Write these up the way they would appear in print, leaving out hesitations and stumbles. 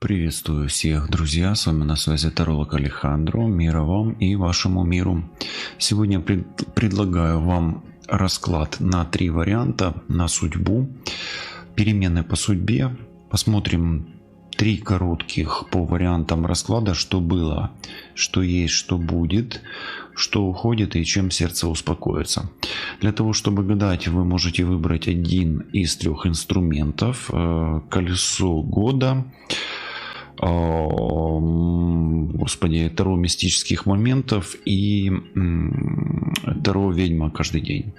Приветствую всех, друзья, с вами на связи таролог Алехандро, мира вам и вашему миру. Сегодня предлагаю вам расклад на 3 варианта на судьбу, перемены по судьбе. Посмотрим 3 коротких по вариантам расклада, что было, что есть, что будет, что уходит и чем сердце успокоится. Для того, чтобы гадать, вы можете выбрать один из 3 инструментов: колесо года, Таро мистических моментов и Таро ведьма каждый день.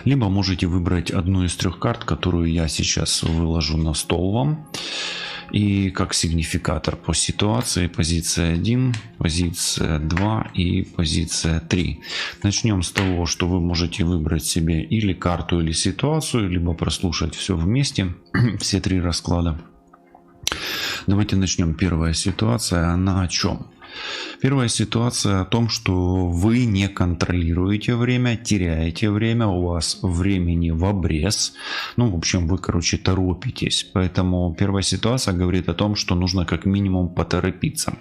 Либо можете выбрать одну из 3 карт, которую я сейчас выложу на стол вам. И как сигнификатор по ситуации: позиция 1, позиция 2 и позиция 3. Начнем с того, что вы можете выбрать себе или карту, или ситуацию, либо прослушать все вместе, все 3 расклада. Давайте начнем. Первая ситуация, она о чем? Первая ситуация о том, что вы не контролируете время, теряете время, у вас времени в обрез. В общем, вы, торопитесь. Поэтому первая ситуация говорит о том, что нужно как минимум поторопиться.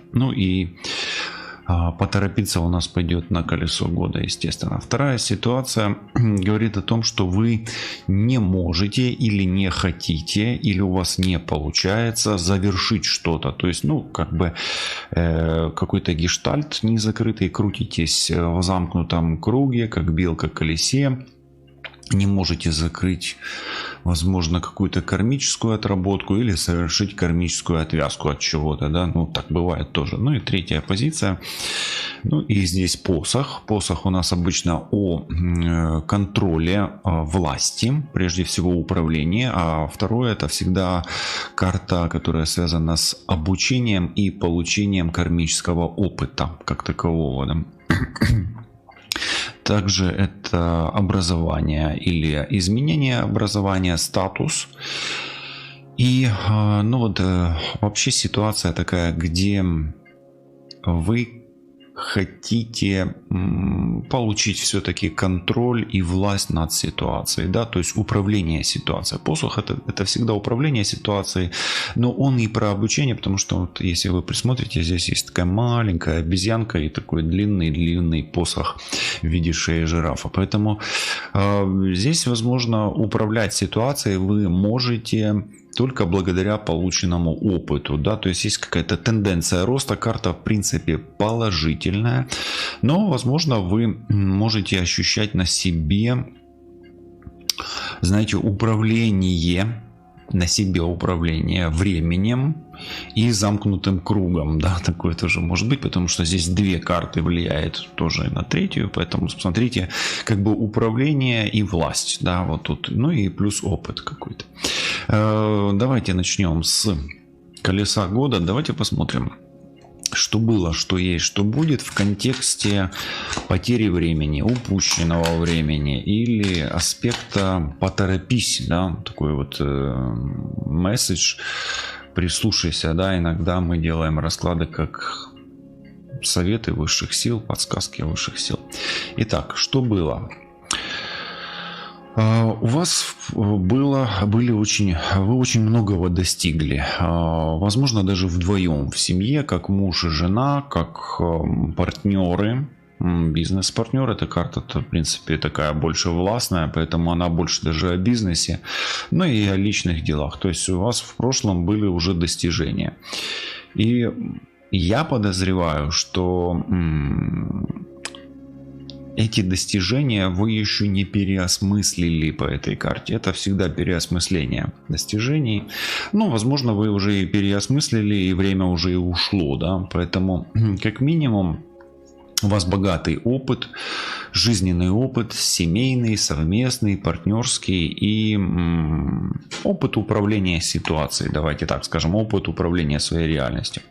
Поторопиться у нас пойдет на колесо года, естественно. Вторая ситуация говорит о том, что вы не можете или не хотите, или у вас не получается завершить что-то. То есть, какой-то гештальт незакрытый, крутитесь в замкнутом круге, как белка в колесе. Не можете закрыть, возможно, какую-то кармическую отработку или совершить кармическую отвязку от чего-то, да, так бывает тоже. И третья позиция, и здесь посох. Посох у нас обычно о контроле власти, прежде всего управления, а второе — это всегда карта, которая связана с обучением и получением кармического опыта как такового, да. Также это образование или изменение образования, статус. И вообще ситуация такая, где вы хотите получить все-таки контроль и власть над ситуацией, да, то есть управление ситуацией. Посох это всегда управление ситуацией, но он и про обучение, потому что если вы присмотрите, здесь есть такая маленькая обезьянка и такой длинный посох в виде шеи жирафа. Поэтому здесь, возможно, управлять ситуацией вы можете только благодаря полученному опыту, да, то есть какая-то тенденция роста, карта в принципе положительная, но, возможно, вы можете ощущать на себе, управление временем и замкнутым кругом, да, такое тоже может быть, потому что здесь 2 карты влияют тоже на 3, поэтому смотрите, управление и власть, да, вот тут, и плюс опыт какой-то. Давайте начнем с колеса года. Давайте посмотрим, что было, что есть, что будет в контексте потери времени, упущенного времени или аспекта «поторопись», да, такой месседж. Прислушайся, да, иногда мы делаем расклады как советы высших сил, подсказки высших сил. Итак, что было? У вас вы очень многого достигли, возможно, даже вдвоем в семье, как муж и жена, как партнеры, бизнес-партнер. Эта карта-то, в принципе, такая больше властная, поэтому она больше даже о бизнесе, но и о личных делах. То есть у вас в прошлом были уже достижения. И я подозреваю, что эти достижения вы еще не переосмыслили по этой карте. Это всегда переосмысление достижений. Возможно, вы уже и переосмыслили, и время уже и ушло, да. Поэтому, как минимум, у вас богатый опыт, жизненный опыт, семейный, совместный, партнерский и опыт управления ситуацией. Давайте так скажем, опыт управления своей реальностью.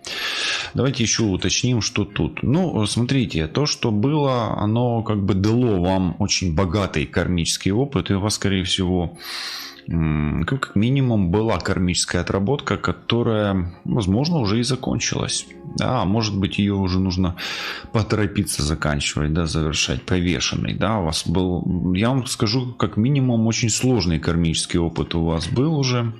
Давайте еще уточним, что тут. Смотрите, то, что было, оно дало вам очень богатый кармический опыт, и у вас, скорее всего, как минимум была кармическая отработка, которая, возможно, уже и закончилась. Да, может быть, ее уже нужно поторопиться заканчивать, да, завершать. Повешенный, да, у вас был, я вам скажу, как минимум, очень сложный кармический опыт у вас был уже.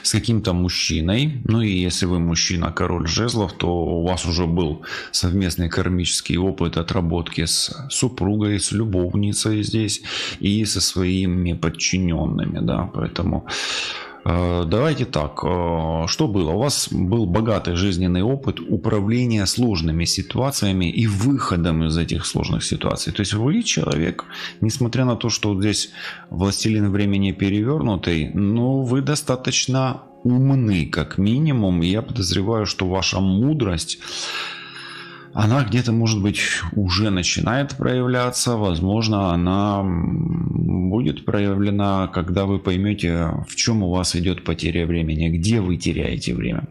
с каким-то мужчиной. Ну и если вы мужчина, король жезлов, то у вас уже был совместный кармический опыт отработки с супругой, с любовницей здесь и со своими подчиненными, да, поэтому... Давайте так, что было? У вас был богатый жизненный опыт управления сложными ситуациями и выходом из этих сложных ситуаций. То есть вы человек, несмотря на то, что вот здесь властелин времени перевернутый, но вы достаточно умны, как минимум. И я подозреваю, что ваша мудрость... Она где-то, может быть, уже начинает проявляться. Возможно, она будет проявлена, когда вы поймете, в чем у вас идет потеря времени, где вы теряете время.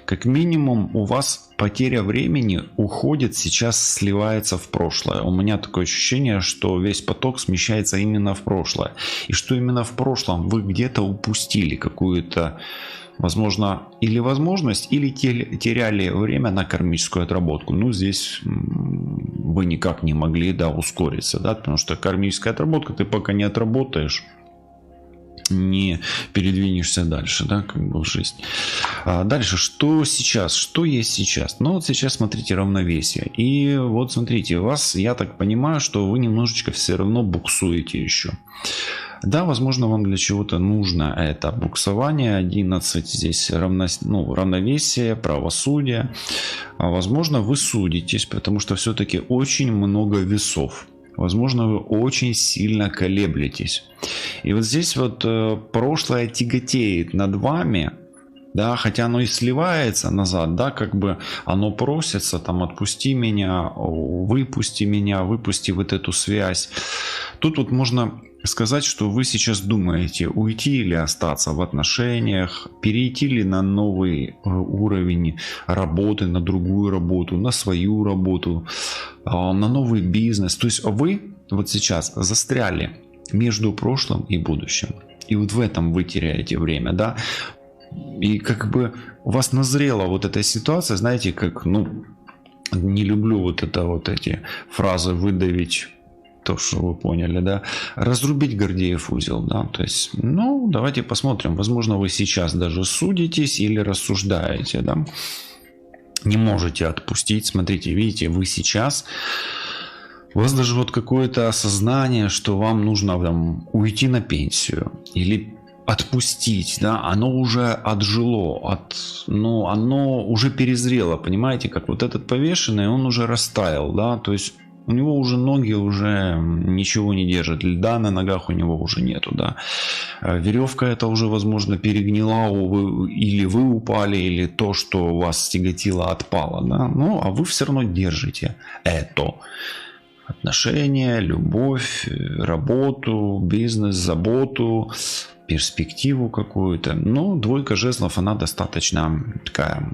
Как минимум, у вас потеря времени уходит сейчас, сливается в прошлое. У меня такое ощущение, что весь поток смещается именно в прошлое. И что именно в прошлом вы где-то упустили какую-то... Возможно, или возможность, или теряли время на кармическую отработку. Ну, здесь вы никак не могли, да, ускориться, да, потому что кармическая отработка, ты пока не отработаешь, не передвинешься дальше, да, как бы в жизнь. Дальше, что сейчас? Что есть сейчас? Ну, вот сейчас, смотрите, равновесие. И вот, смотрите, у вас, я так понимаю, что вы немножечко все равно буксуете еще. Да, возможно, вам для чего-то нужно это буксование. 11 здесь равновесие, правосудие. А возможно, вы судитесь, потому что все-таки очень много весов. Возможно, вы очень сильно колеблетесь. И вот здесь вот прошлое тяготеет над вами. Да, хотя оно и сливается назад, да, как бы оно просится, там, отпусти меня, выпусти вот эту связь. Тут вот можно сказать, что вы сейчас думаете, уйти или остаться в отношениях, перейти ли на новый уровень работы, на другую работу, на свою работу, на новый бизнес. То есть вы вот сейчас застряли между прошлым и будущим. И вот в этом вы теряете время, да. И как бы у вас назрела вот эта ситуация, знаете, как, ну, не люблю вот эти фразы выдавить, то, что вы поняли, да, разрубить Гордеев узел, да, то есть, ну, давайте посмотрим, возможно, вы сейчас даже судитесь или рассуждаете, да, не можете отпустить, смотрите, видите, вы сейчас, у вас даже вот какое-то осознание, что вам нужно там уйти на пенсию или отпустить, да, оно уже отжило, оно уже перезрело, понимаете, как вот этот повешенный, он уже растаял, да, то есть у него уже ноги уже ничего не держат, льда на ногах у него уже нету, да, веревка это уже, возможно, перегнила, или вы упали, или то, что вас тяготило, отпало, да, ну, а вы все равно держите это. Отношения, любовь, работу, бизнес, заботу, перспективу какую-то. Но двойка жезлов, она достаточно такая...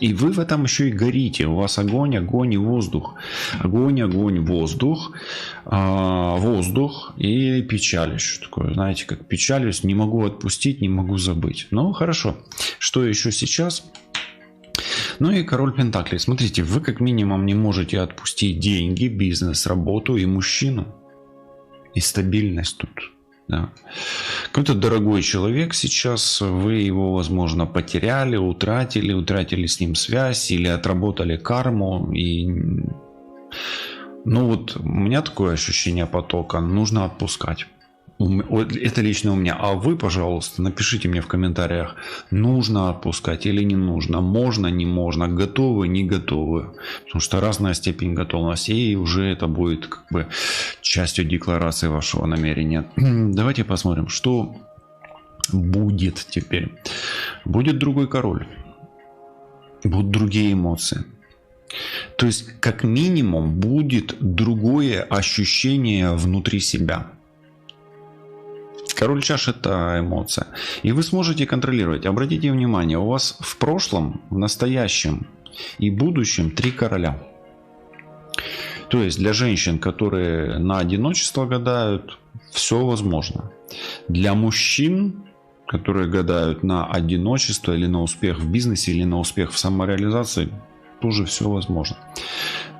И вы в этом еще и горите. У вас огонь, огонь и воздух. Огонь, огонь, воздух. Воздух и печаль еще такое. Знаете, как печалюсь, не могу отпустить, не могу забыть. Ну, хорошо. Что еще сейчас? Ну и король пентаклей. Смотрите, вы как минимум не можете отпустить деньги, бизнес, работу и мужчину. И стабильность тут. Да. Какой-то дорогой человек сейчас, вы его, возможно, потеряли, утратили с ним связь или отработали карму. И... Ну вот у меня такое ощущение потока, нужно отпускать. Это лично у меня. А вы, пожалуйста, напишите мне в комментариях, нужно отпускать или не нужно, можно, не можно, готовы, не готовы. Потому что разная степень готовности, и уже это будет как бы частью декларации вашего намерения. Давайте посмотрим, что будет теперь. Будет другой король. Будут другие эмоции. То есть, как минимум, будет другое ощущение внутри себя. Король чаш – это эмоция. И вы сможете контролировать. Обратите внимание, у вас в прошлом, в настоящем и будущем 3 короля. То есть для женщин, которые на одиночество гадают, все возможно. Для мужчин, которые гадают на одиночество или на успех в бизнесе, или на успех в самореализации, тоже все возможно.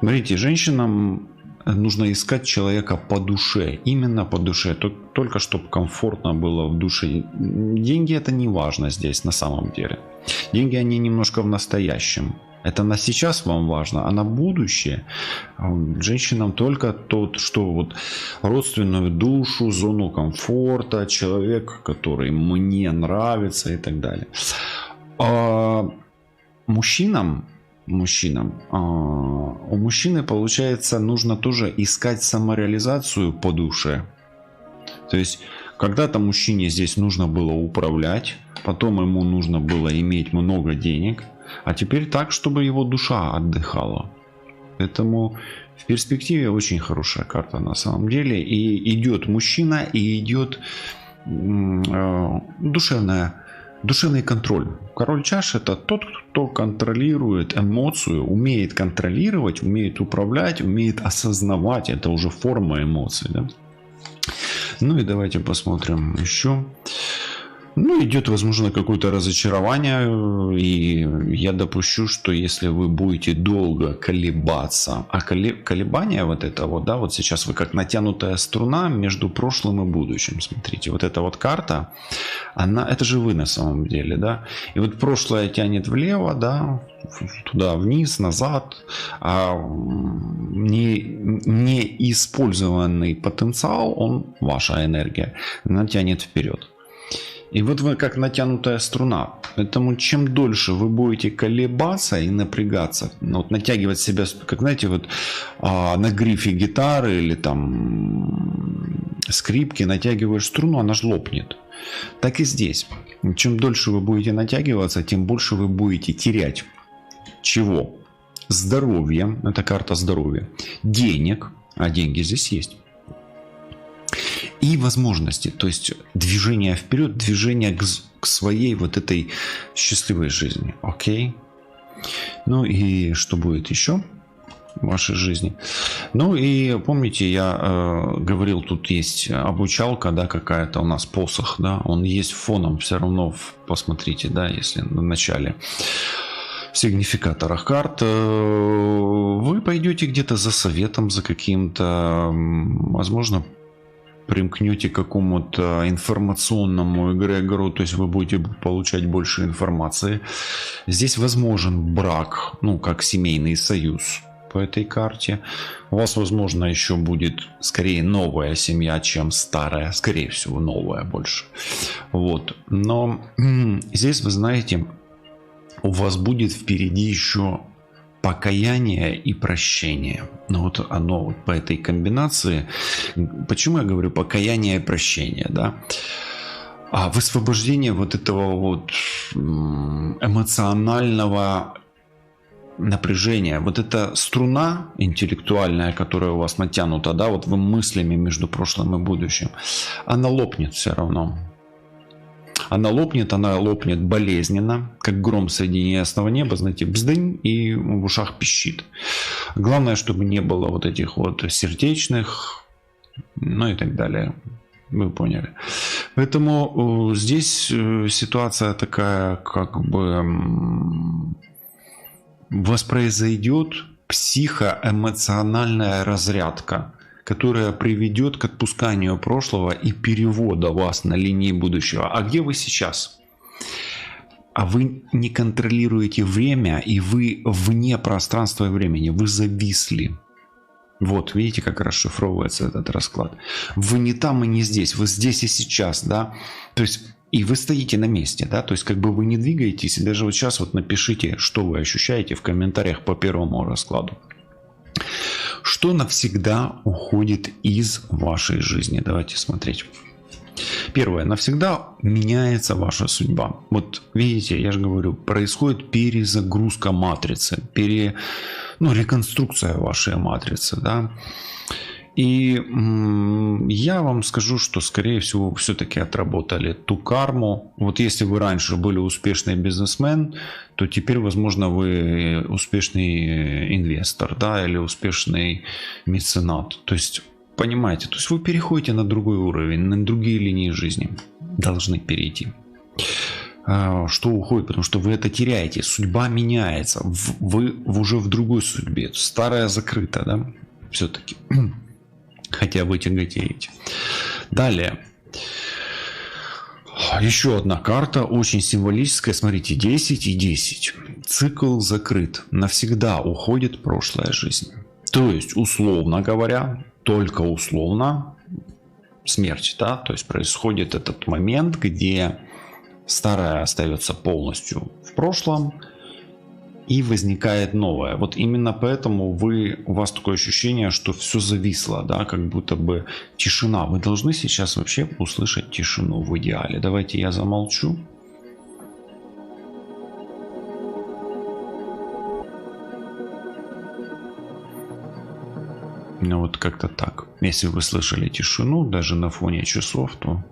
Смотрите, женщинам нужно искать человека по душе, именно по душе, только чтобы комфортно было в душе. Деньги это не важно здесь на самом деле. Деньги они немножко в настоящем. Это на сейчас вам важно, а на будущее женщинам только то, что вот родственную душу, зону комфорта, человек, который мне нравится и так далее. А мужчинам, у мужчины, получается, нужно тоже искать самореализацию по душе. То есть когда-то мужчине здесь нужно было управлять, потом ему нужно было иметь много денег, а теперь так, чтобы его душа отдыхала. Поэтому в перспективе очень хорошая карта на самом деле. И идет мужчина, и идет душевный контроль. Король чаш это тот, кто контролирует эмоцию, умеет контролировать, умеет управлять, умеет осознавать. Это уже форма эмоций. Да? Ну и давайте посмотрим еще. Ну, идет, возможно, какое-то разочарование, и я допущу, что если вы будете долго колебаться, а колебание вот это вот, да, вот сейчас вы как натянутая струна между прошлым и будущим, смотрите, вот эта вот карта, она, это же вы на самом деле, да, и вот прошлое тянет влево, да, туда вниз, назад, а неиспользованный потенциал, он, ваша энергия, она тянет вперед. И вот вы как натянутая струна. Поэтому чем дольше вы будете колебаться и напрягаться, вот натягивать себя, как знаете, вот на грифе гитары или там скрипки натягиваешь струну, она ж лопнет. Так и здесь. Чем дольше вы будете натягиваться, тем больше вы будете терять. Чего? Здоровье. Это карта здоровья. Денег. А деньги здесь есть. И возможности, то есть движение вперед, движение к своей вот этой счастливой жизни. Окей? Ну и что будет еще в вашей жизни? Ну и помните, я говорил, тут есть обучалка, да, какая-то у нас посох, да, он есть фоном все равно, посмотрите, да, если на начале. В сигнификаторах карт вы пойдете где-то за советом, за каким-то, возможно, примкнете к какому-то информационному эгрегору, то есть вы будете получать больше информации. Здесь возможен брак, ну, как семейный союз по этой карте. У вас, возможно, еще будет скорее новая семья, чем старая. Скорее всего, новая больше. Вот. Но здесь, вы знаете, у вас будет впереди еще покаяние и прощение. Но вот оно вот по этой комбинации. Почему я говорю покаяние и прощение, да? А высвобождение вот этого вот эмоционального напряжения. Вот эта струна интеллектуальная, которая у вас натянута, да, вот вы мыслями между прошлым и будущим, она лопнет все равно. Она лопнет болезненно, как гром среди неясного неба, знаете, бздынь, и в ушах пищит. Главное, чтобы не было вот этих вот сердечных, ну и так далее. Вы поняли. Поэтому здесь ситуация такая, как бы воспроизведет психоэмоциональная разрядка, которая приведет к отпусканию прошлого и перевода вас на линии будущего. А где вы сейчас? А вы не контролируете время, и вы вне пространства и времени. Вы зависли. Вот, видите, как расшифровывается этот расклад. Вы не там и не здесь. Вы здесь и сейчас, да? То есть, и вы стоите на месте, да? То есть, как бы вы не двигаетесь. И даже вот сейчас вот напишите, что вы ощущаете в комментариях по первому раскладу. Что навсегда уходит из вашей жизни? Давайте смотреть. Первое. Навсегда меняется ваша судьба. Вот видите, я же говорю, происходит перезагрузка матрицы, реконструкция вашей матрицы. Да? И я вам скажу, что, скорее всего, все-таки отработали ту карму. Вот если вы раньше были успешный бизнесмен, то теперь, возможно, вы успешный инвестор, да, или успешный меценат. То есть, понимаете, то есть вы переходите на другой уровень, на другие линии жизни. Должны перейти. Что уходит? Потому что вы это теряете. Судьба меняется. Вы уже в другой судьбе. Старая закрыта, да? все-таки. Хотя вы тяготеете. Далее. Еще одна карта, очень символическая. Смотрите, 10 и 10. Цикл закрыт. Навсегда уходит прошлая жизнь. То есть, условно говоря, только условно, смерть, да, то есть происходит этот момент, где старое остается полностью в прошлом, и возникает новое. Вот именно поэтому у вас такое ощущение, что все зависло, да, как будто бы тишина. Вы должны сейчас вообще услышать тишину в идеале. Давайте я замолчу. Ну вот как-то так. Если вы слышали тишину, даже на фоне часов, то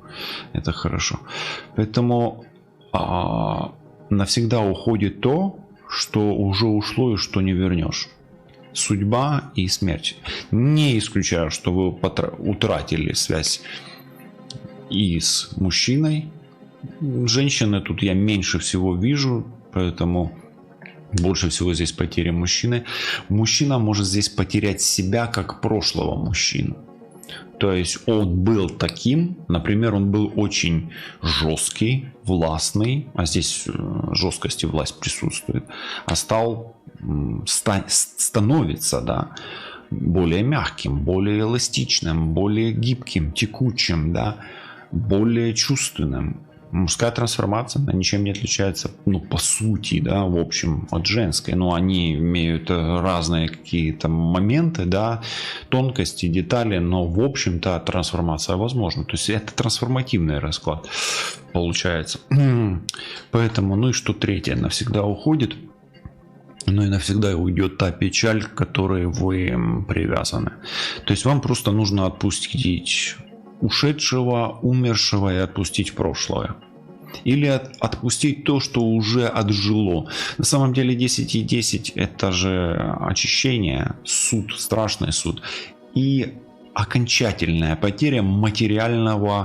это хорошо. Поэтому навсегда уходит то, что уже ушло и что не вернешь. Судьба и смерть. Не исключаю, что вы утратили связь и с мужчиной. Женщины тут я меньше всего вижу, поэтому больше всего здесь потери мужчины. Мужчина может здесь потерять себя как прошлого мужчину. То есть он был таким, например, он был очень жесткий, властный, а здесь жесткость и власть присутствует, а становится, да, более мягким, более эластичным, более гибким, текучим, да, более чувственным. Мужская трансформация, она ничем не отличается, ну, по сути, да, в общем, от женской. Но они имеют разные какие-то моменты, да, тонкости, детали, но, в общем-то, трансформация возможна. То есть, это трансформативный расклад получается. Поэтому, ну и что третье, навсегда уходит. Ну и навсегда уйдет та печаль, к которой вы привязаны. То есть, вам просто нужно отпустить ушедшего, умершего и отпустить прошлое. Или отпустить то, что уже отжило. На самом деле 10 и 10 это же очищение, суд, страшный суд. И окончательная потеря материального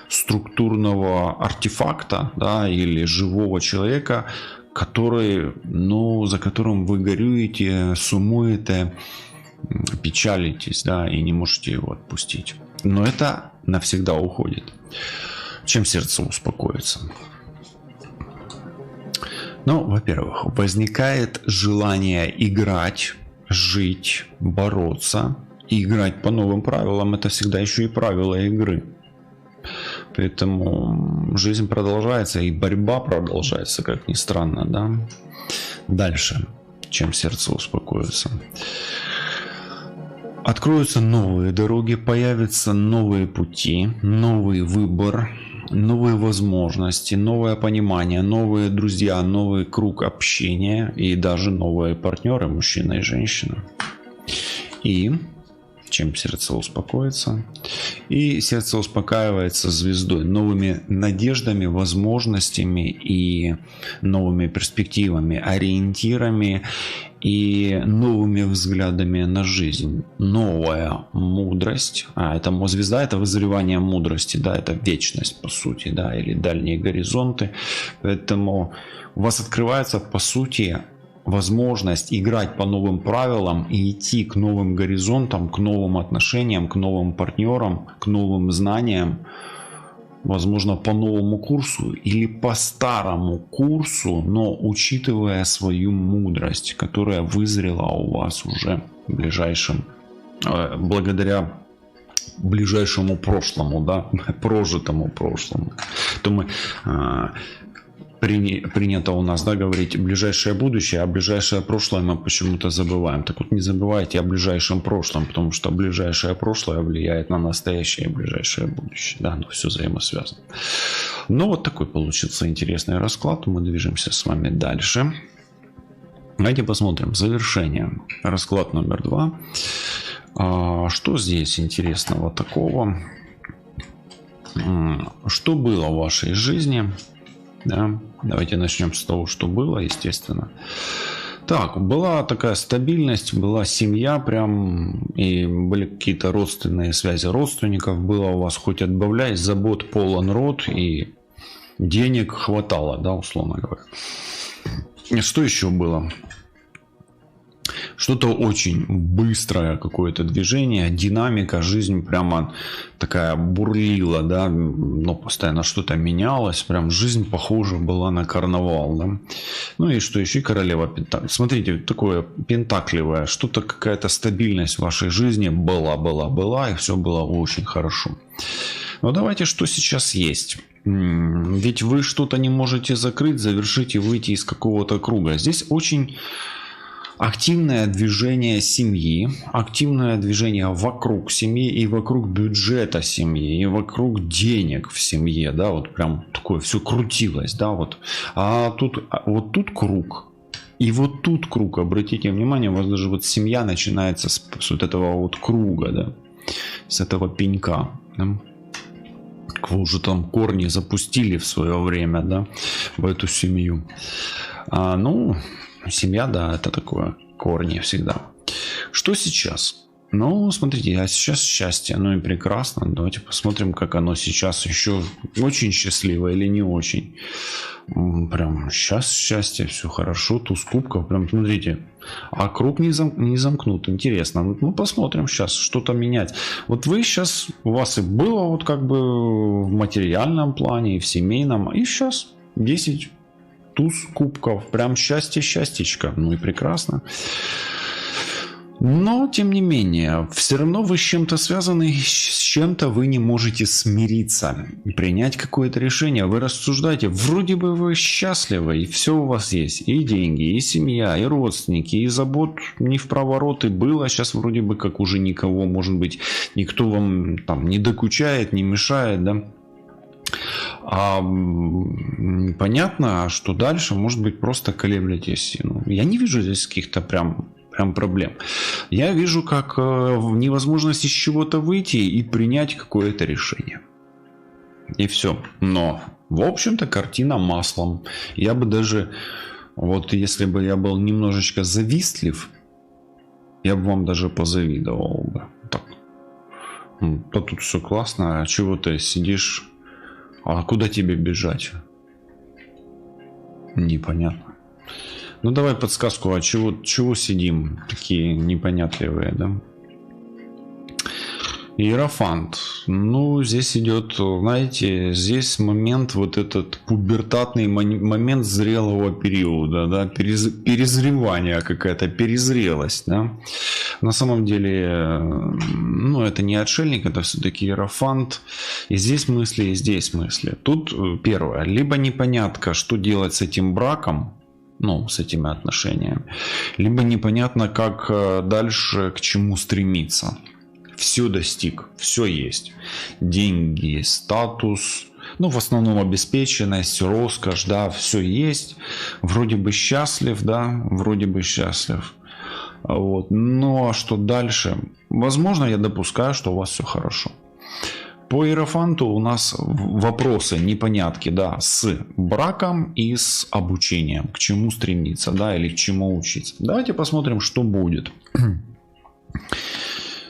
структурного артефакта, да, или живого человека, который, ну, за которым вы горюете, сумуете, печалитесь, да, и не можете его отпустить. Но это навсегда уходит. Чем сердце успокоится? Ну, во-первых, возникает желание играть, жить, бороться. И играть по новым правилам — это всегда еще и правила игры. Поэтому жизнь продолжается, и борьба продолжается, как ни странно, да? Дальше. Чем сердце успокоится? Откроются новые дороги, появятся новые пути, новый выбор, новые возможности, новое понимание, новые друзья, новый круг общения и даже новые партнеры, мужчина и женщина. И чем сердце успокоится? И сердце успокаивается звездой, новыми надеждами, возможностями и новыми перспективами, ориентирами и новыми взглядами на жизнь. Новая мудрость. Это звезда, это вызревание мудрости, да, это вечность, по сути, да, или дальние горизонты. Поэтому у вас открывается, по сути, возможность играть по новым правилам и идти к новым горизонтам, к новым отношениям, к новым партнерам, к новым знаниям. Возможно, по новому курсу или по старому курсу, но учитывая свою мудрость, которая вызрела у вас уже благодаря ближайшему прошлому, да, прожитому прошлому. То мы принято у нас, да, говорить ближайшее будущее, а ближайшее прошлое мы почему-то забываем. Так вот, не забывайте о ближайшем прошлом, потому что ближайшее прошлое влияет на настоящее и ближайшее будущее. Да, но все взаимосвязано. Ну, вот такой получился интересный расклад. Мы движемся с вами дальше. Давайте посмотрим. Завершение. Расклад номер 2. Что здесь интересного такого? Что было в вашей жизни? Да, давайте начнем с того, что было, естественно. Так, была такая стабильность, была семья прям, и были какие-то родственные связи родственников, было у вас хоть отбавляй, забот полон рот, и денег хватало, да, условно говоря. Что еще было? что-то очень быстрое, какое-то движение, динамика, жизнь прямо такая бурлила, да, но постоянно что-то менялось, прям жизнь похожа была на карнавал, да. Ну и что еще, и королева Пентаклей. Смотрите, такое пентакливое, что-то, какая-то стабильность в вашей жизни была, и все было очень хорошо. Но давайте, что сейчас есть. Ведь вы что-то не можете закрыть, завершить и выйти из какого-то круга. Здесь очень активное движение семьи, активное движение вокруг семьи и вокруг бюджета семьи, и вокруг денег в семье, да, вот прям такое все крутилось, да, вот. А тут, вот тут круг, и вот тут круг, обратите внимание, у вас даже вот семья начинается с вот этого вот круга, да, с этого пенька, да. Вы уже там корни запустили в свое время, да, в эту семью. Ну, семья, да, это такое, корни всегда. Что сейчас? Ну, смотрите, а сейчас счастье, ну и прекрасно. Давайте посмотрим, как оно сейчас еще очень счастливо или не очень. Прям сейчас счастье, все хорошо, туз кубков, прям смотрите. А круг не замкнут, интересно. Ну, посмотрим сейчас, что-то менять. Вот вы сейчас, у вас и было вот как бы в материальном плане, и в семейном, и сейчас 10 туз кубков, прям счастье-счастьечко, ну и прекрасно. Но, тем не менее, все равно вы с чем-то связаны, с чем-то вы не можете смириться, принять какое-то решение. Вы рассуждаете, вроде бы вы счастливы, и все у вас есть, и деньги, и семья, и родственники, и забот не впроворот, и было, сейчас вроде бы как уже никого, может быть, никто вам там не докучает, не мешает, да. Понятно, что дальше, может быть, просто колеблетесь. Ну, я не вижу здесь каких-то прям проблем. Я вижу как невозможность из чего-то выйти и принять какое-то решение. И все. Но, в общем-то, картина маслом. Я бы даже, вот если бы я был немножечко завистлив, я бы вам даже позавидовал бы. Так. Да тут все классно, а чего ты сидишь? А куда тебе бежать? Непонятно. Ну давай подсказку, а чего сидим такие непонятливые, да? Иерофант. Ну, здесь идет, знаете, здесь момент, вот этот пубертатный момент зрелого периода, да, перезревания какая-то, перезрелость, да. На самом деле, ну, это не отшельник, это все-таки иерофант. И здесь мысли, и здесь мысли. Тут первое, либо непонятно, что делать с этим браком, ну, с этими отношениями, либо непонятно, как дальше, к чему стремиться. Все достиг, все есть. Деньги, статус, ну, в основном обеспеченность, роскошь, да, все есть. Вроде бы счастлив, да, вроде бы счастлив. Вот. Но что дальше? Возможно, я допускаю, что у вас все хорошо. По иерофанту у нас вопросы, непонятки, да, с браком и с обучением. К чему стремиться, да, или к чему учиться. Давайте посмотрим, что будет.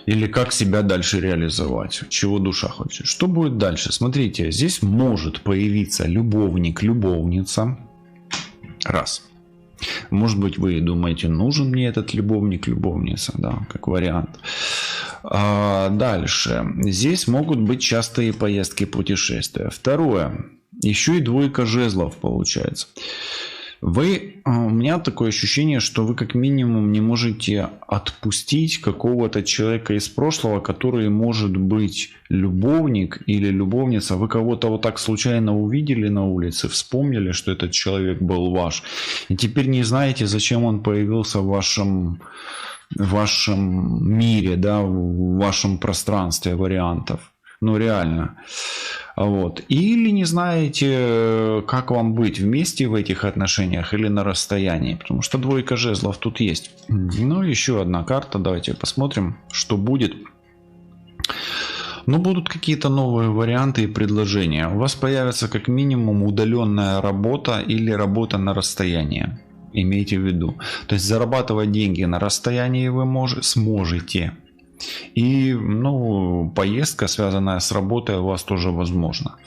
Или как себя дальше реализовать, чего душа хочет. Что будет дальше? Смотрите, здесь может появиться любовник, любовница. Раз. Может быть, вы думаете, нужен мне этот любовник, любовница, да, как вариант. Дальше. Здесь могут быть частые поездки, путешествия. Второе. Еще и двойка жезлов получается. У меня такое ощущение, что вы как минимум не можете отпустить какого-то человека из прошлого, который может быть любовник или любовница. Вы кого-то вот так случайно увидели на улице, вспомнили, что этот человек был ваш. И теперь не знаете, зачем он появился в вашем мире, да, в вашем пространстве вариантов. Ну реально. Вот. Или не знаете, как вам быть, вместе в этих отношениях или на расстоянии. Потому что двойка жезлов тут есть. Ну, еще одна карта. Давайте посмотрим, что будет. Ну, будут какие-то новые варианты и предложения. У вас появится как минимум удаленная работа или работа на расстоянии. Имейте в виду. То есть зарабатывать деньги на расстоянии вы сможете. И, ну, поездка, связанная с работой, у вас тоже возможна.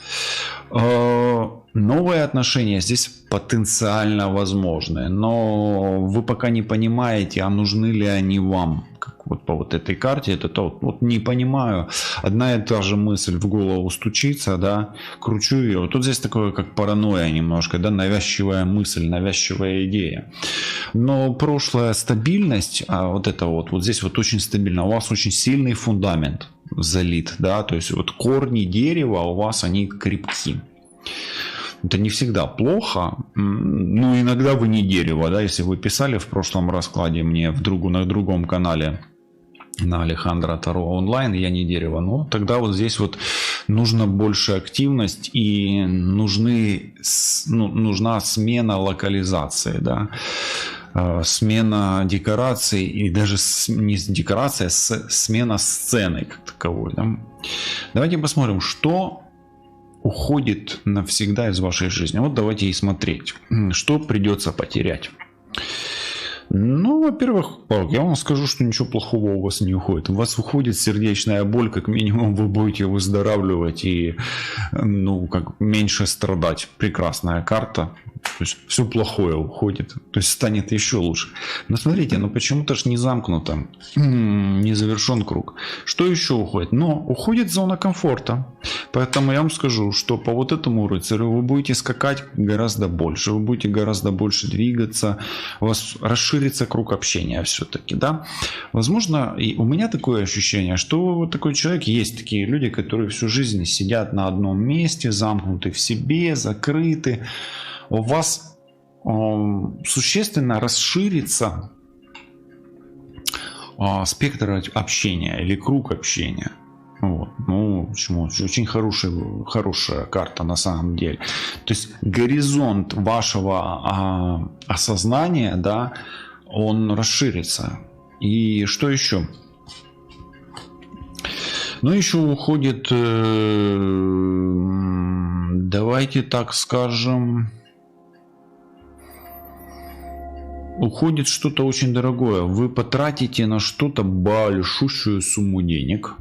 Новые отношения здесь потенциально возможны, но вы пока не понимаете, а нужны ли они вам. Как вот по вот этой карте, это то, вот не понимаю, одна и та же мысль в голову стучится, да, кручу ее. Вот тут здесь такое, как паранойя немножко, да, навязчивая мысль, навязчивая идея. Но прошлая стабильность, вот это вот здесь вот очень стабильно, у вас очень сильный фундамент залит, да, то есть вот корни дерева у вас, они крепки. Это не всегда плохо, но иногда вы не дерево, да, если вы писали в прошлом раскладе мне на другом канале, на Алехандро Таро онлайн, я не дерево, ну тогда вот здесь вот нужна больше активность и нужна смена локализации, да, смена декораций и даже не декорация, а смена сцены как таковой, да. Давайте посмотрим, что уходит навсегда из вашей жизни. Вот давайте и смотреть, что придется потерять. Ну, во-первых, я вам скажу, что ничего плохого у вас не уходит. У вас уходит сердечная боль, как минимум вы будете выздоравливать и, ну, как меньше страдать. Прекрасная карта. То есть все плохое уходит, то есть станет еще лучше. Но смотрите, ну почему-то ж не замкнуто, не завершен круг. Что еще уходит? Но уходит зона комфорта. Поэтому я вам скажу, что по вот этому рыцарю вы будете скакать гораздо больше, вы будете гораздо больше двигаться, у вас расширится круг общения все-таки, да. Возможно, и у меня такое ощущение, что вот такой человек, есть такие люди, которые всю жизнь сидят на одном месте, замкнуты в себе, закрыты. У вас существенно расширится спектр общения или круг общения. Вот. Ну, почему? Очень хорошая карта на самом деле. То есть горизонт вашего осознания, да, он расширится. И что еще? Ну, еще уходит, давайте так скажем, уходит что-то очень дорогое. Вы потратите на что-то большущую сумму денег.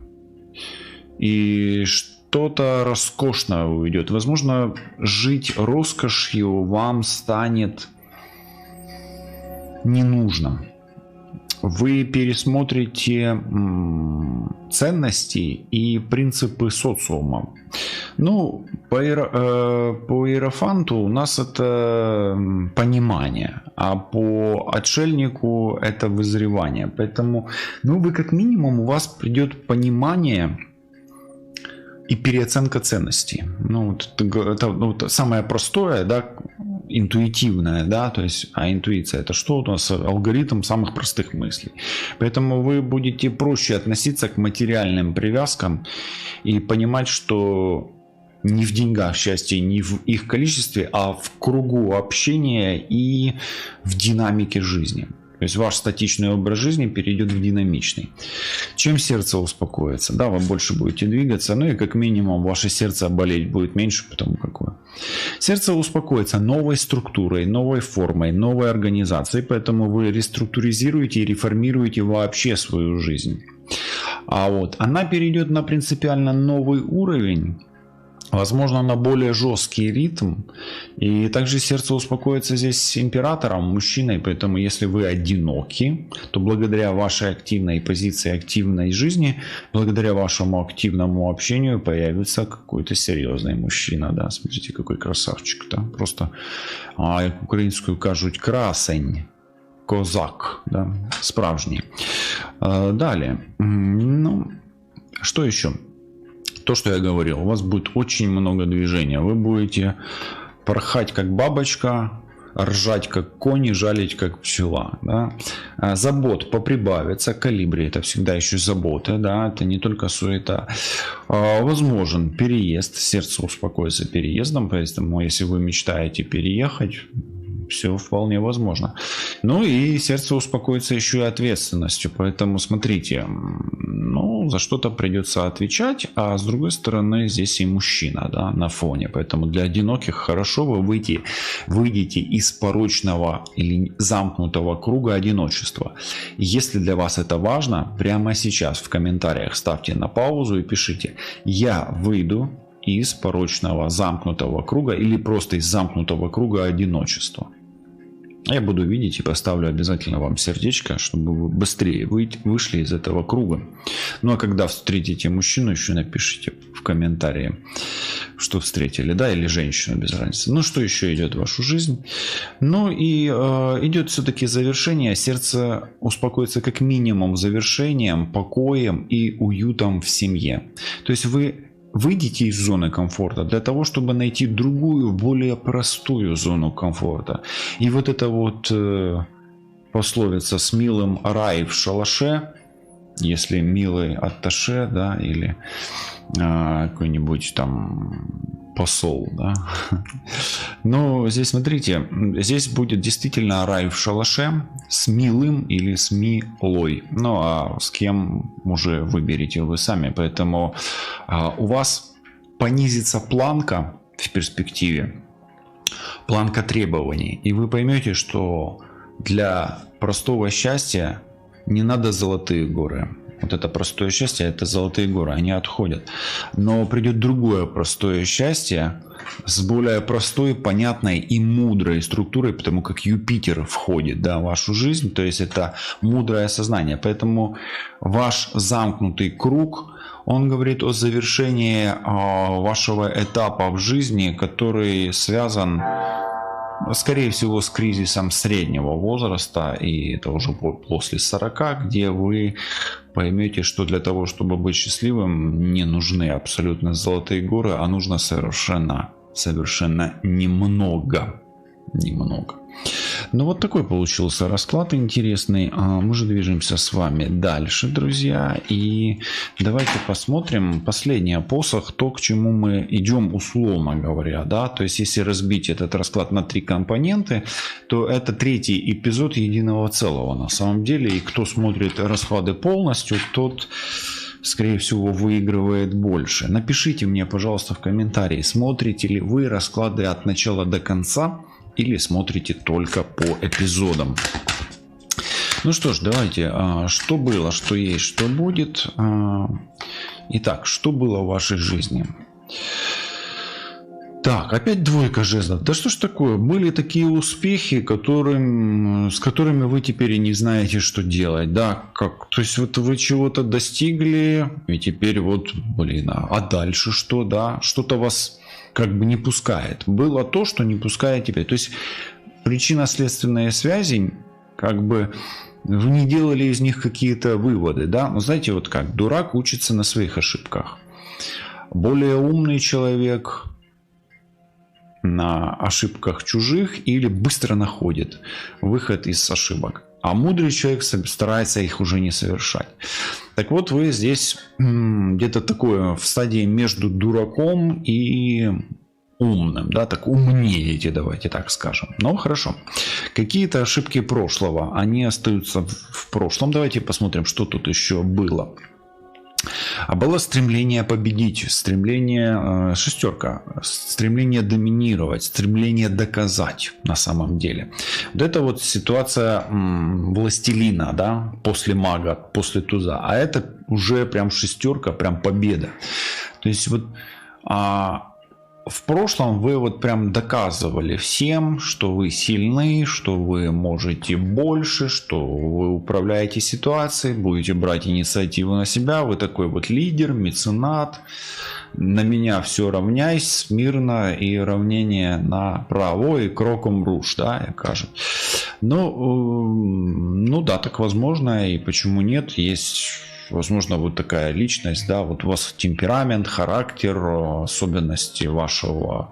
И что-то роскошное уйдет. Возможно, жить роскошью вам станет не нужно. Вы пересмотрите ценности и принципы социума. Ну, по иерофанту у нас это понимание, а по отшельнику это вызревание. Поэтому, ну, вы как минимум, у вас придет понимание и переоценка ценностей. Ну, это самое простое, да, интуитивное, да, то есть, а интуиция это что у нас? Алгоритм самых простых мыслей. Поэтому вы будете проще относиться к материальным привязкам и понимать, что не в деньгах счастье, не в их количестве, а в кругу общения и в динамике жизни. То есть ваш статичный образ жизни перейдет в динамичный. Чем сердце успокоится? Да, вы больше будете двигаться, ну и как минимум ваше сердце болеть будет меньше, потому какое. Сердце успокоится новой структурой, новой формой, новой организацией, поэтому вы реструктуризируете и реформируете вообще свою жизнь. А вот она перейдет на принципиально новый уровень, возможно, на более жесткий ритм. И также сердце успокоится здесь с императором, мужчиной. Поэтому если вы одиноки, то благодаря вашей активной позиции, активной жизни, благодаря вашему активному общению появится какой-то серьезный мужчина. Да? Смотрите, какой красавчик. Да? Просто украинскую кажуть красень. Козак. Да? Справжний. Далее. Ну, что еще? То, что я говорил, у вас будет очень много движения. Вы будете порхать как бабочка, ржать как конь и жалить как пчела. Да? Забот поприбавится. Колибри это всегда еще забота. Да? Это не только суета. Возможен переезд. Сердце успокоится переездом. Поэтому если вы мечтаете переехать, все вполне возможно. Ну и сердце успокоится еще и ответственностью. Поэтому смотрите, ну, за что-то придется отвечать, а с другой стороны здесь и мужчина, да, на фоне. Поэтому для одиноких хорошо вы выйдете из порочного или замкнутого круга одиночества. Если для вас это важно, прямо сейчас в комментариях ставьте на паузу и пишите: я выйду из порочного замкнутого круга или просто из замкнутого круга одиночества. Я буду видеть и поставлю обязательно вам сердечко, чтобы вы быстрее вышли из этого круга. Ну а когда встретите мужчину, еще напишите в комментарии, что встретили, да, или женщину, без разницы. Ну что еще идет в вашу жизнь? Ну и идет все-таки завершение. Сердце успокоится как минимум завершением, покоем и уютом в семье. То есть вы выйдите из зоны комфорта для того, чтобы найти другую, более простую зону комфорта. И вот эта вот пословица с милым рай в шалаше, если милый атташе, да, или какой-нибудь там посол, да. Но здесь, смотрите, здесь будет действительно рай в шалаше с милым или с милой. Ну, а с кем уже выберете вы сами. Поэтому у вас понизится планка в перспективе, планка требований. И вы поймете, что для простого счастья не надо золотые горы. Вот это простое счастье, это золотые горы, они отходят. Но придет другое простое счастье с более простой, понятной и мудрой структурой, потому как Юпитер входит, да, в вашу жизнь. То есть это мудрое сознание. Поэтому ваш замкнутый круг, он говорит о завершении вашего этапа в жизни, который связан, скорее всего, с кризисом среднего возраста, и это уже после 40, где вы поймете, что для того, чтобы быть счастливым, не нужны абсолютно золотые горы, а нужно совершенно немного. Ну вот такой получился расклад интересный. Мы же движемся с вами дальше, друзья. И давайте посмотрим последний посох, то, к чему мы идем, условно говоря. Да? То есть если разбить этот расклад на 3 компоненты, то это 3-й эпизод единого целого на самом деле. И кто смотрит расклады полностью, тот, скорее всего, выигрывает больше. Напишите мне, пожалуйста, в комментарии, смотрите ли вы расклады от начала до конца или смотрите только по эпизодам. Ну что ж, давайте, что было, что есть, что будет. Итак, что было в вашей жизни? Так, опять 2 жезлов. Да что ж такое? Были такие успехи, с которыми вы теперь и не знаете, что делать. Да, то есть вот вы чего-то достигли, и теперь вот, блин, а дальше что, да? Что-то вас как бы не пускает. Было то, что не пускает теперь. То есть причинно-следственные связи, как бы вы не делали из них какие-то выводы, да? Ну, знаете, вот как дурак учится на своих ошибках. Более умный человек на ошибках чужих или быстро находит выход из ошибок. А мудрый человек старается их уже не совершать. Так вот, вы здесь где-то такое в стадии между дураком и умным, да, так умнеете, давайте так скажем. Но хорошо. Какие-то ошибки прошлого, они остаются в прошлом. Давайте посмотрим, что тут еще было. А было стремление победить, стремление, 6, стремление доминировать, стремление доказать на самом деле. Вот это вот ситуация властелина, да, после мага, после туза. А это уже прям 6, прям победа. То есть вот в прошлом вы вот прям доказывали всем, что вы сильны, что вы можете больше, что вы управляете ситуацией, будете брать инициативу на себя. Вы такой вот лидер, меценат. На меня все равняйся, смирно, и равнение направо, и кроком руш, да, я кажу. Ну да, так возможно, и почему нет, есть... Возможно, вот такая личность, да, вот у вас темперамент, характер, особенности вашего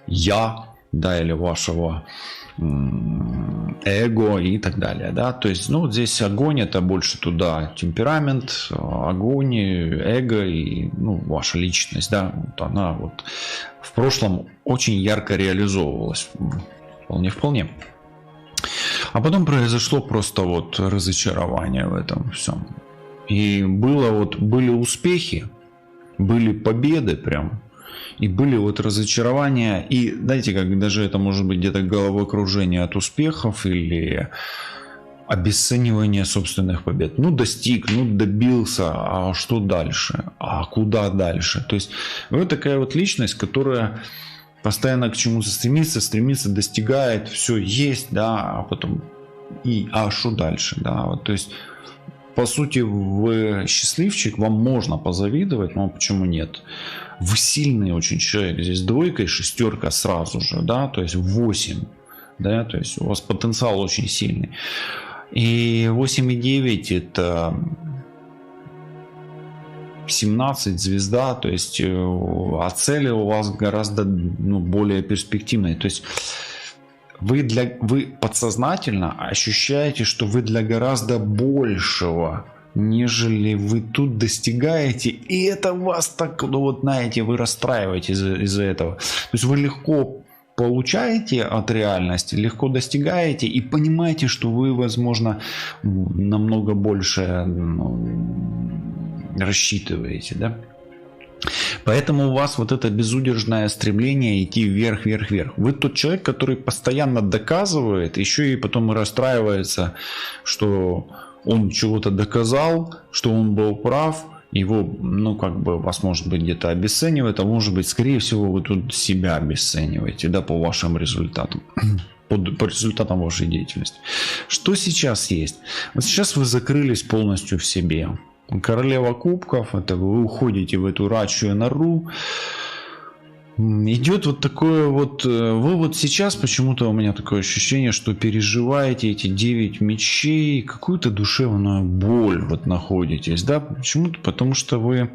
я, да, или вашего эго и так далее, да, то есть, ну, вот здесь огонь, это больше туда темперамент, огонь, эго и, ну, ваша личность, да, вот она вот в прошлом очень ярко реализовывалась, вполне. А потом произошло просто вот разочарование в этом всем. И были успехи, были победы прям, и были вот разочарования. И знаете, как даже это может быть где-то головокружение от успехов или обесценивание собственных побед. Ну, достиг, ну, добился, а что дальше? А куда дальше? То есть вы такая вот личность, которая постоянно к чему-то стремится, достигает, все есть, да, а потом а что дальше, да, вот, то есть по сути вы счастливчик, вам можно позавидовать, но почему нет? Вы сильный очень человек, здесь двойка и шестерка сразу же, да, то есть 8, да, то есть у вас потенциал очень сильный. И 8,9 это 17, звезда, то есть а цели у вас гораздо более перспективные. То есть вы подсознательно ощущаете, что вы для гораздо большего, нежели вы тут достигаете, и это вас так, ну вот знаете, вы расстраиваетесь из-за этого. То есть вы легко получаете от реальности, легко достигаете и понимаете, что вы, возможно, намного больше рассчитываете, да? Поэтому у вас вот это безудержное стремление идти вверх, вверх, вверх. Вы тот человек, который постоянно доказывает, еще и потом расстраивается, что он чего-то доказал, что он был прав. Его, ну, как бы вас, может быть, где-то обесценивает, а может быть, скорее всего, вы тут себя обесцениваете, да, по вашим результатам, по результатам вашей деятельности. Что сейчас есть? Вот сейчас вы закрылись полностью в себе. Королева кубков, это вы уходите в эту рачью нору. Идет вот такое вот, вы вот сейчас почему-то у меня такое ощущение, что переживаете эти 9 мечей, какую-то душевную боль вот находитесь, да, почему-то, потому что вы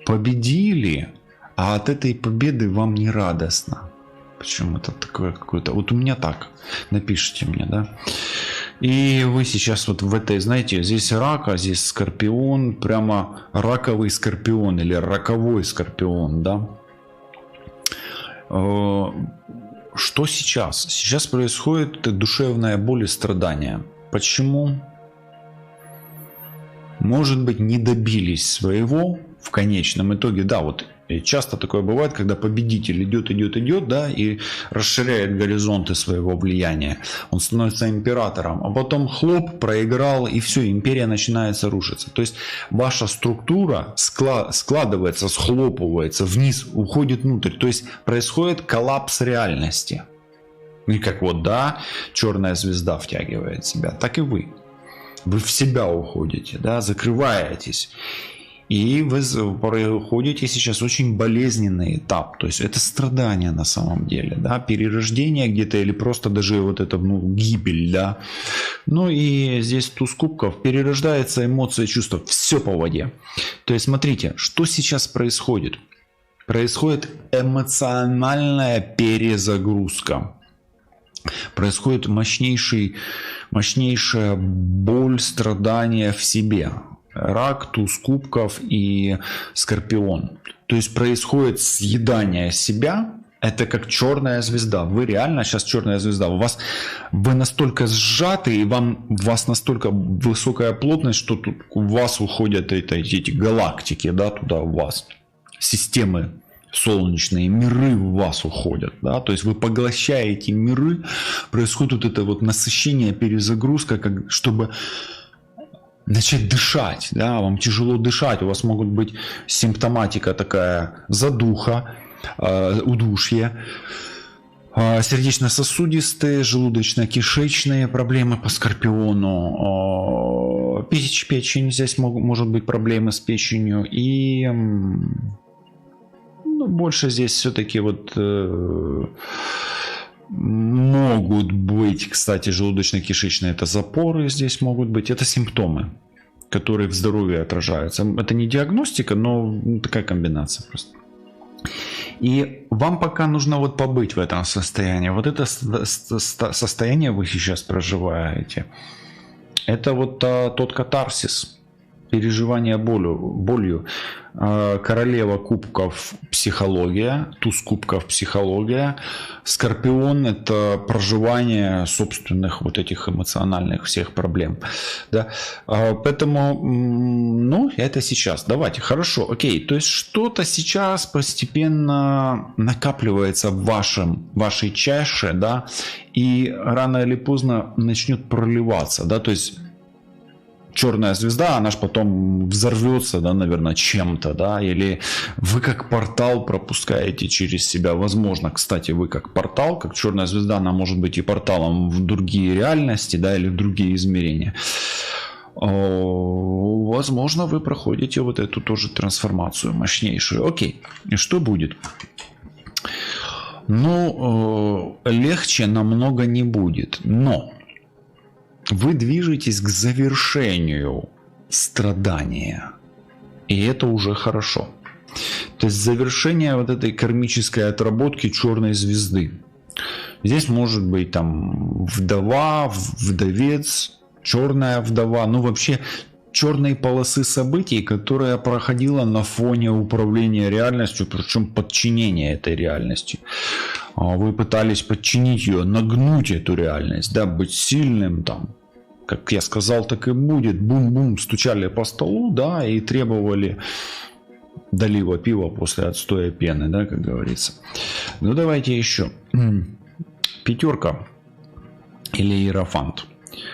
победили, а от этой победы вам не радостно. Почему-то такое какое-то, вот у меня так, напишите мне, да. И вы сейчас вот в этой, знаете, здесь рак, а здесь скорпион, прямо раковый скорпион или роковой скорпион, да. Что сейчас? Сейчас происходит душевная боль и страдания. Почему? Может быть, не добились своего в конечном итоге. Да, вот часто такое бывает, когда победитель идет, да, и расширяет горизонты своего влияния. Он становится императором, а потом хлоп, проиграл, и все, империя начинается рушиться. То есть ваша структура складывается, схлопывается вниз, уходит внутрь. То есть происходит коллапс реальности. И как вот, да, черная звезда втягивает себя, так и вы. Вы в себя уходите, да, закрываетесь. И вы проходите сейчас очень болезненный этап. То есть это страдание на самом деле, да, перерождение где-то или просто даже вот это, ну, гибель, да. Ну и здесь туз кубков, перерождается эмоции, чувства, все по воде. То есть смотрите, что сейчас происходит. Происходит эмоциональная перезагрузка. Происходит мощнейшая боль, страдание в себе. Рак, туз кубков и скорпион. То есть происходит съедание себя. Это как черная звезда. Вы реально сейчас черная звезда. Вы настолько сжаты, и у вас настолько высокая плотность, что тут у вас уходят эти галактики, да, туда у вас. Системы солнечные, миры в вас уходят. Да? То есть вы поглощаете миры. Происходит вот это вот насыщение, перезагрузка, чтобы начать дышать, да, вам тяжело дышать, у вас могут быть симптоматика такая, задуха, удушье, сердечно-сосудистые, желудочно-кишечные проблемы по скорпиону, печень, здесь может быть проблемы с печенью, и больше здесь все-таки вот могут быть, кстати, желудочно-кишечные, это запоры здесь могут быть, это симптомы, которые в здоровье отражаются. Это не диагностика, но такая комбинация просто. И вам пока нужно вот побыть в этом состоянии. Вот это состояние вы сейчас проживаете. Это вот тот катарсис. переживание болью. Королева кубков – психология, туз кубков – психология. Скорпион – это проживание собственных вот этих эмоциональных всех проблем. Да? Поэтому, ну, это сейчас. Давайте, хорошо, окей. То есть что-то сейчас постепенно накапливается в вашей чаше, да, и рано или поздно начнет проливаться, да, то есть черная звезда, она же потом взорвется, да, наверное, чем-то, да, или вы как портал пропускаете через себя. Возможно, кстати, вы как портал, как черная звезда, она может быть и порталом в другие реальности, да, или в другие измерения. Возможно, вы проходите вот эту тоже трансформацию мощнейшую. Окей, и что будет? Ну, легче намного не будет, но вы движетесь к завершению страдания, и это уже хорошо. То есть завершение вот этой кармической отработки черной звезды. Здесь может быть там вдова, вдовец, черная вдова, ну вообще черной полосы событий, которая проходила на фоне управления реальностью, причем подчинения этой реальности. Вы пытались подчинить ее, нагнуть эту реальность, да, быть сильным там. Как я сказал, так и будет. Бум-бум, стучали по столу, да, и требовали долива пива после отстоя пены, да, как говорится. Ну, давайте еще. Пятерка или иерофант.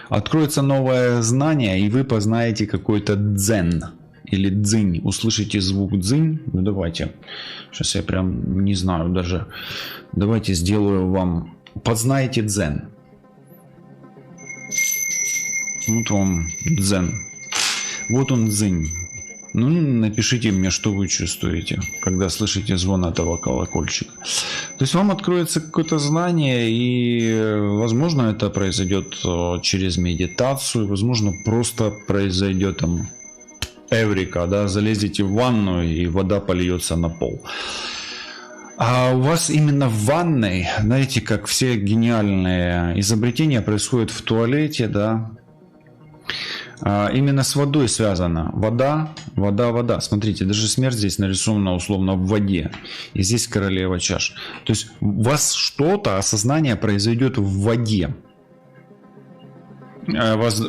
Откроется новое знание, и вы познаете какой-то дзен или дзынь. Услышите звук дзынь. Ну, давайте. Сейчас я прям не знаю даже. Давайте сделаю вам. Познаете дзен. Вот он дзен. Вот он дзынь. Ну, напишите мне, что вы чувствуете, когда слышите звон этого колокольчика. То есть вам откроется какое-то знание, и, возможно, это произойдет через медитацию, возможно, просто произойдет там эврика, да, залезете в ванну, и вода польется на пол. А у вас именно в ванной, знаете, как все гениальные изобретения происходят в туалете, да, именно с водой связано. Вода, вода, вода. Смотрите, даже смерть здесь нарисована условно в воде. И здесь королева чаш. То есть у вас что-то, осознание произойдет в воде.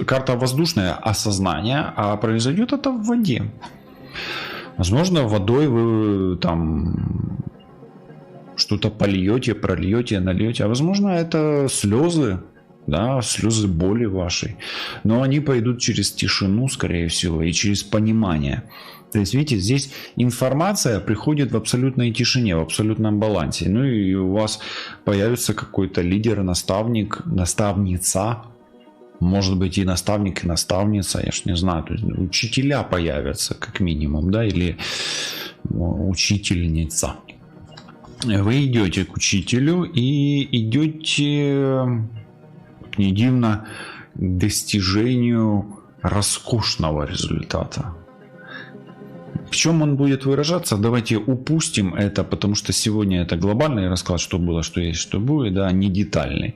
Карта воздушная, осознание, а произойдет это в воде. Возможно, водой вы там что-то польете, прольете, нальете. А возможно, это слезы. Да, слезы боли вашей. Но они пойдут через тишину, скорее всего, и через понимание. То есть, видите, здесь информация приходит в абсолютной тишине, в абсолютном балансе. Ну и у вас появится какой-то лидер, наставник, наставница. Может быть и наставник, и наставница, я ж не знаю. То есть, учителя появятся, как минимум, да, или учительница. Вы идете к учителю и идете... не дивно, к достижению роскошного результата. В чем он будет выражаться? Давайте упустим это, потому что сегодня это глобальный расклад, что было, что есть, что будет, да, не детальный.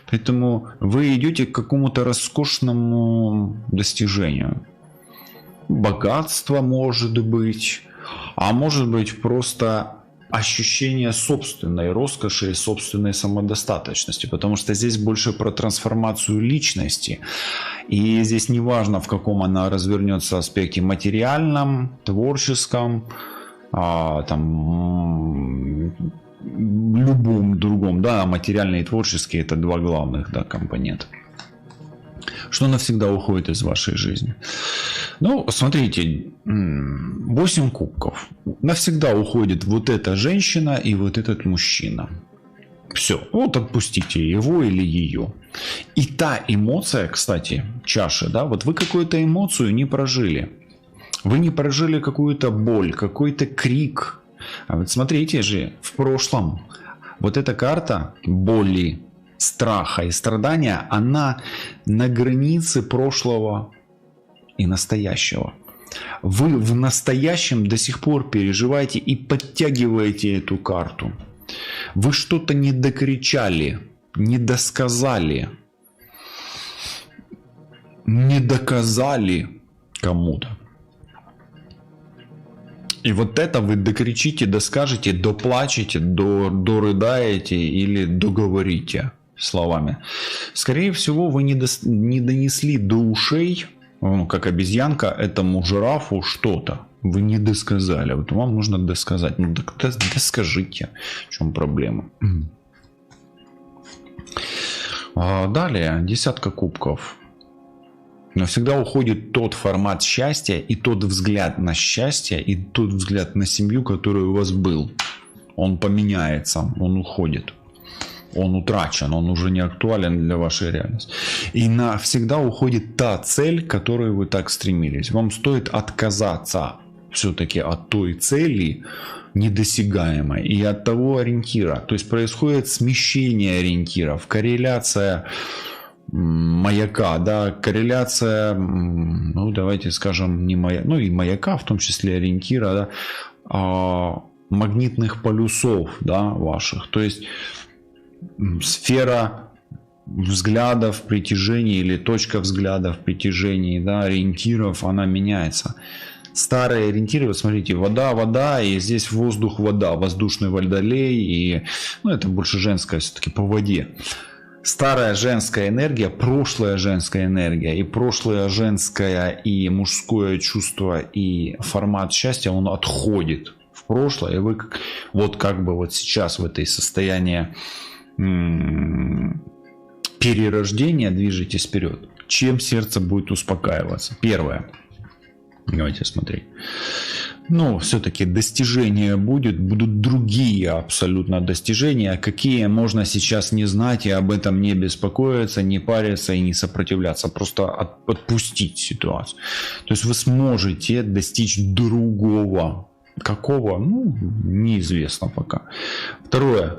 Поэтому вы идете к какому-то роскошному достижению. Богатство может быть, а может быть просто ощущение собственной роскоши и собственной самодостаточности, потому что здесь больше про трансформацию личности, и здесь не важно, в каком она развернется аспекте: материальном, творческом, там, любом другом, да, материальный и творческий — это два главных, да, компонента. Что навсегда уходит из вашей жизни? Ну, смотрите, 8 кубков. Навсегда уходит вот эта женщина и вот этот мужчина. Все, вот отпустите его или ее. И та эмоция, кстати, чаши, да, вот вы какую-то эмоцию не прожили. Вы не прожили какую-то боль, какой-то крик. А вот смотрите же, в прошлом вот эта карта боли, страха и страдания, она на границе прошлого и настоящего. Вы в настоящем до сих пор переживаете и подтягиваете эту карту. Вы что-то не докричали, не досказали, не доказали кому-то. И вот это вы докричите, доскажете, доплачете, дорыдаете или договорите словами. Скорее всего, вы не донесли до ушей, ну, как обезьянка, этому жирафу что-то. Вы не досказали. Вот вам нужно досказать. Ну, так доскажите. В чем проблема? Далее, 10 кубков. Но всегда уходит тот формат счастья и тот взгляд на счастье и тот взгляд на семью, который у вас был. Он поменяется, он уходит. Он утрачен, он уже не актуален для вашей реальности. И навсегда уходит та цель, к которой вы так стремились. Вам стоит отказаться все-таки от той цели недосягаемой и от того ориентира. То есть происходит смещение ориентиров, корреляция маяка, да, корреляция, ну давайте скажем, не маяка, ну и маяка, в том числе ориентира, да, магнитных полюсов, да, ваших. То есть сфера взглядов, притяжений или точка взгляда в притяжении, да, ориентиров, она меняется. Старые ориентиры, вот смотрите, вода, и здесь воздух, вода, воздушный водолей, и, ну, это больше женское все-таки по воде. Старая женская энергия, прошлая женская энергия, и прошлое женское, и мужское чувство, и формат счастья, он отходит в прошлое, и вы вот как бы вот сейчас в этой состоянии перерождения движетесь вперед. Чем сердце будет успокаиваться? Первое. Давайте смотреть. Ну, все-таки достижения будут другие абсолютно достижения, какие можно сейчас не знать и об этом не беспокоиться, не париться и не сопротивляться, просто отпустить ситуацию. То есть вы сможете достичь другого. Какого? Ну, неизвестно пока. Второе.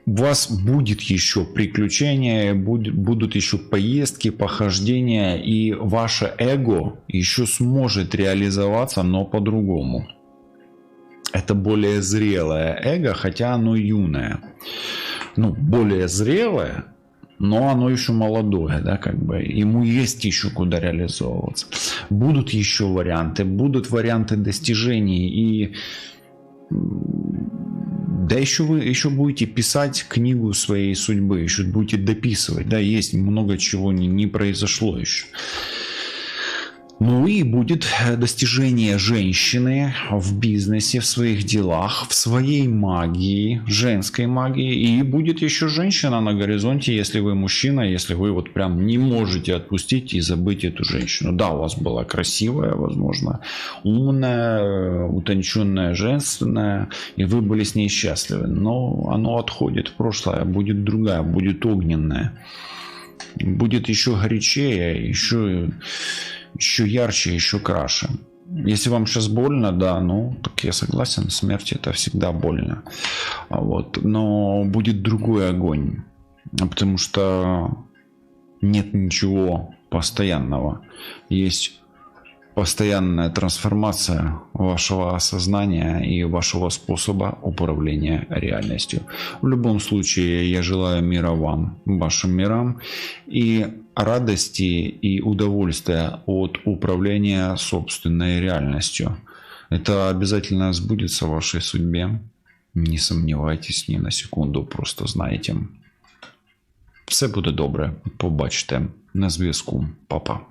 У вас будет еще приключения, будут еще поездки, похождения, и ваше эго еще сможет реализоваться, но по-другому. Это более зрелое эго, хотя оно юное. Ну, более зрелое, но оно еще молодое, да, как бы. Ему есть еще куда реализовываться. Будут еще варианты, будут варианты достижений, и да еще вы еще будете писать книгу своей судьбы, еще будете дописывать, да, есть много чего не произошло еще. Ну и будет достижение женщины в бизнесе, в своих делах, в своей магии, женской магии. И будет еще женщина на горизонте, если вы мужчина, если вы вот прям не можете отпустить и забыть эту женщину. Да, у вас была красивая, возможно, умная, утонченная, женственная, и вы были с ней счастливы. Но оно отходит в прошлое, будет другая, будет огненная. Будет еще горячее, еще ярче, еще краше. Если вам сейчас больно, да, ну, так я согласен, смерть это всегда больно. Вот. Но будет другой огонь, потому что нет ничего постоянного. Есть постоянная трансформация вашего сознания и вашего способа управления реальностью. В любом случае, я желаю мира вам, вашим мирам, и радости и удовольствия от управления собственной реальностью. Это обязательно сбудется в вашей судьбе. Не сомневайтесь ни на секунду, просто знайте. Все буде добре. Побачите на зв'язку. Па-па.